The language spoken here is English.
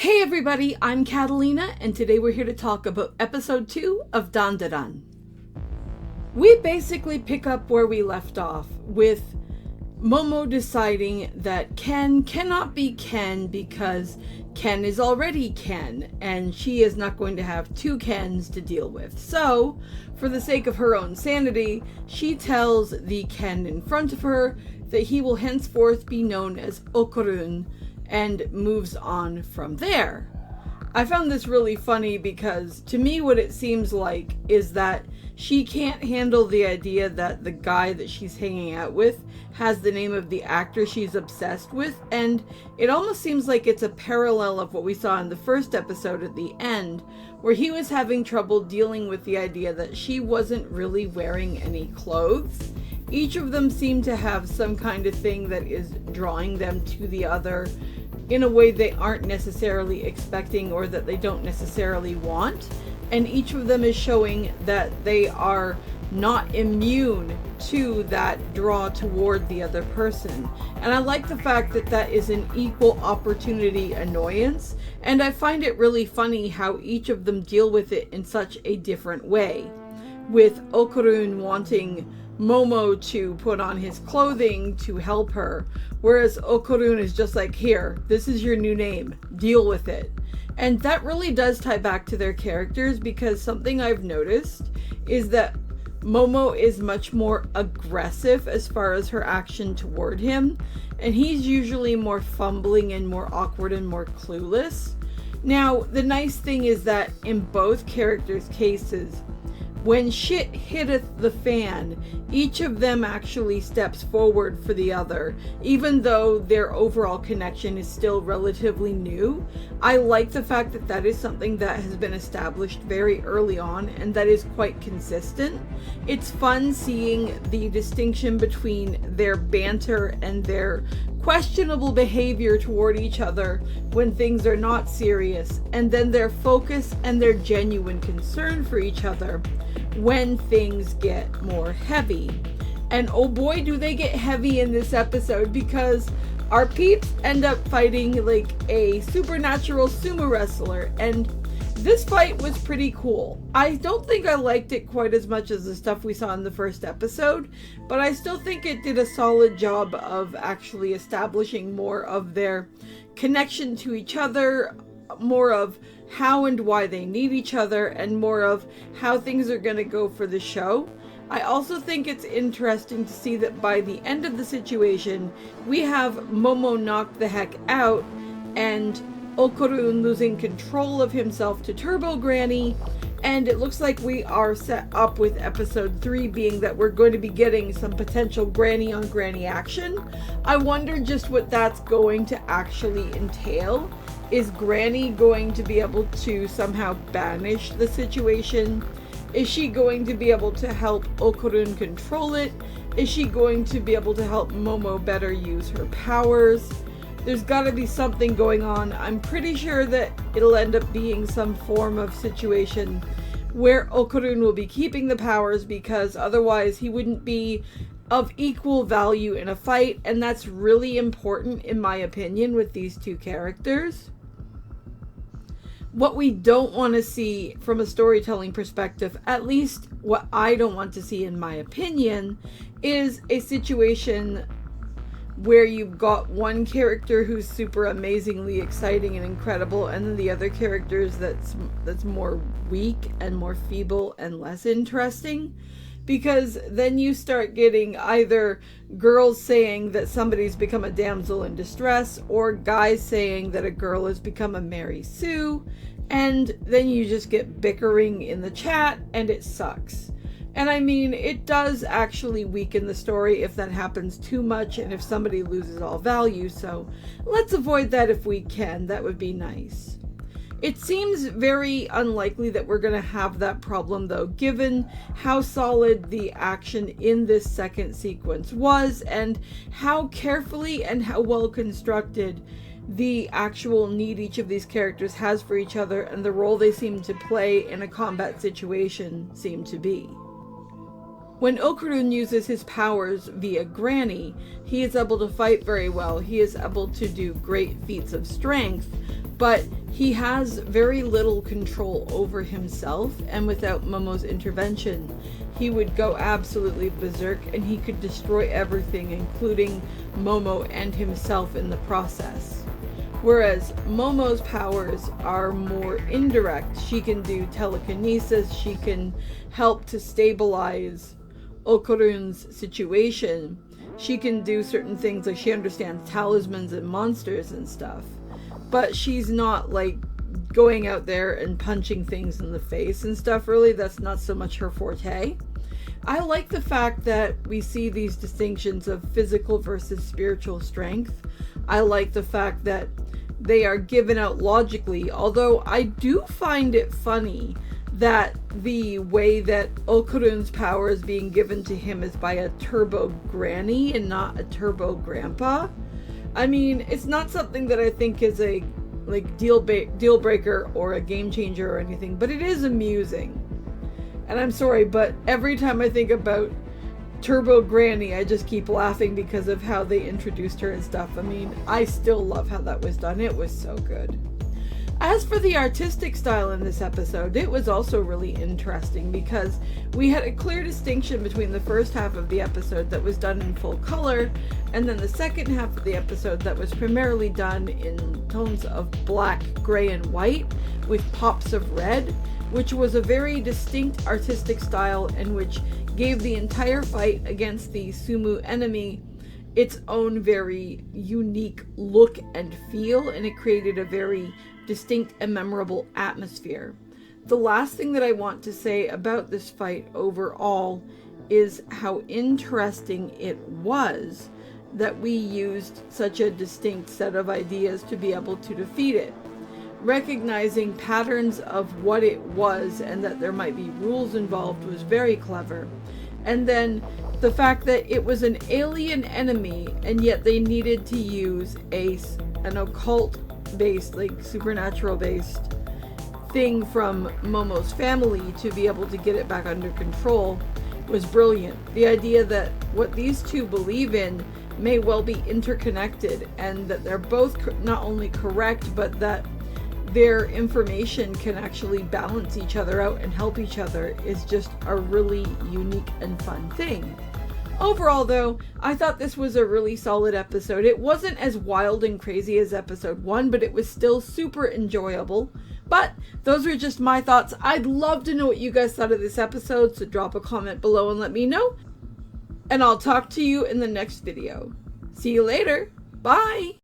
Hey everybody, I'm Katallina, and today we're here to talk about episode 2 of Dandadan. We basically pick up where we left off, with Momo deciding that Ken cannot be Ken because Ken is already Ken, and she is not going to have two Kens to deal with. So, for the sake of her own sanity, she tells the Ken in front of her that he will henceforth be known as Okarun, and moves on from there. I found this really funny because to me what it seems like is that she can't handle the idea that the guy that she's hanging out with has the name of the actor she's obsessed with, and it almost seems like it's a parallel of what we saw in the first episode at the end, where he was having trouble dealing with the idea that she wasn't really wearing any clothes. Each of them seem to have some kind of thing that is drawing them to the other in a way they aren't necessarily expecting or that they don't necessarily want. And each of them is showing that they are not immune to that draw toward the other person. And I like the fact that that is an equal opportunity annoyance. And I find it really funny how each of them deal with it in such a different way. With Okarun wanting Momo to put on his clothing to help her, whereas Okarun is just like, here, this is your new name, deal with it. And that really does tie back to their characters, because something I've noticed is that Momo is much more aggressive as far as her action toward him, and he's usually more fumbling and more awkward and more clueless. Now, the nice thing is that in both characters' cases, when shit hitteth the fan, each of them actually steps forward for the other, even though their overall connection is still relatively new. I like the fact that that is something that has been established very early on and that is quite consistent. It's fun seeing the distinction between their banter and their questionable behavior toward each other when things are not serious, and then their focus and their genuine concern for each other when things get more heavy. And oh boy, do they get heavy in this episode, because our peeps end up fighting like a supernatural sumo wrestler, and this fight was pretty cool. I don't think I liked it quite as much as the stuff we saw in the first episode, but I still think it did a solid job of actually establishing more of their connection to each other, more of how and why they need each other, and more of how things are going to go for the show. I also think it's interesting to see that by the end of the situation, we have Momo knocked the heck out and Okarun losing control of himself to Turbo Granny, and it looks like we are set up with episode 3 being that we're going to be getting some potential granny on granny action. I wonder just what that's going to actually entail. Is Granny going to be able to somehow banish the situation? Is she going to be able to help Okarun control it? Is she going to be able to help Momo better use her powers? There's got to be something going on. I'm pretty sure that it'll end up being some form of situation where Okarun will be keeping the powers, because otherwise he wouldn't be of equal value in a fight, and that's really important in my opinion with these two characters. What we don't want to see from a storytelling perspective, at least what I don't want to see in my opinion, is a situation where you've got one character who's super amazingly exciting and incredible, and then the other characters that's more weak and more feeble and less interesting. Because then you start getting either girls saying that somebody's become a damsel in distress, or guys saying that a girl has become a Mary Sue, and then you just get bickering in the chat, and it sucks. And I mean, it does actually weaken the story if that happens too much and if somebody loses all value, so let's avoid that if we can. That would be nice. It seems very unlikely that we're going to have that problem though, given how solid the action in this second sequence was, and how carefully and how well constructed the actual need each of these characters has for each other, and the role they seem to play in a combat situation seem to be. When Okarun uses his powers via Granny, he is able to fight very well. He is able to do great feats of strength, but he has very little control over himself, and without Momo's intervention, he would go absolutely berserk and he could destroy everything, including Momo and himself in the process. Whereas Momo's powers are more indirect. She can do telekinesis, she can help to stabilize Okarun's situation. She can do certain things, like she understands talismans and monsters and stuff. But she's not like going out there and punching things in the face and stuff, really. That's not so much her forte. I like the fact that we see these distinctions of physical versus spiritual strength. I like the fact that they are given out logically, although I do find it funny that the way that Okarun's power is being given to him is by a turbo granny and not a turbo grandpa. I mean, it's not something that I think is a deal breaker or a game changer or anything, but it is amusing. And I'm sorry, but every time I think about Turbo Granny, I just keep laughing because of how they introduced her and stuff. I mean, I still love how that was done. It was so good. As for the artistic style in this episode, it was also really interesting because we had a clear distinction between the first half of the episode that was done in full color and then the second half of the episode that was primarily done in tones of black, gray, and white with pops of red, which was a very distinct artistic style and which gave the entire fight against the sumo enemy its own very unique look and feel, and it created a very distinct and memorable atmosphere. The last thing that I want to say about this fight overall is how interesting it was that we used such a distinct set of ideas to be able to defeat it. Recognizing patterns of what it was and that there might be rules involved was very clever. And then the fact that it was an alien enemy and yet they needed to use an occult based, like supernatural based thing from Momo's family to be able to get it back under control was brilliant. The idea that what these two believe in may well be interconnected and that they're both not only correct, but that their information can actually balance each other out and help each other is just a really unique and fun thing. Overall, though, I thought this was a really solid episode. It wasn't as wild and crazy as episode 1, but it was still super enjoyable. But those were just my thoughts. I'd love to know what you guys thought of this episode, so drop a comment below and let me know. And I'll talk to you in the next video. See you later. Bye!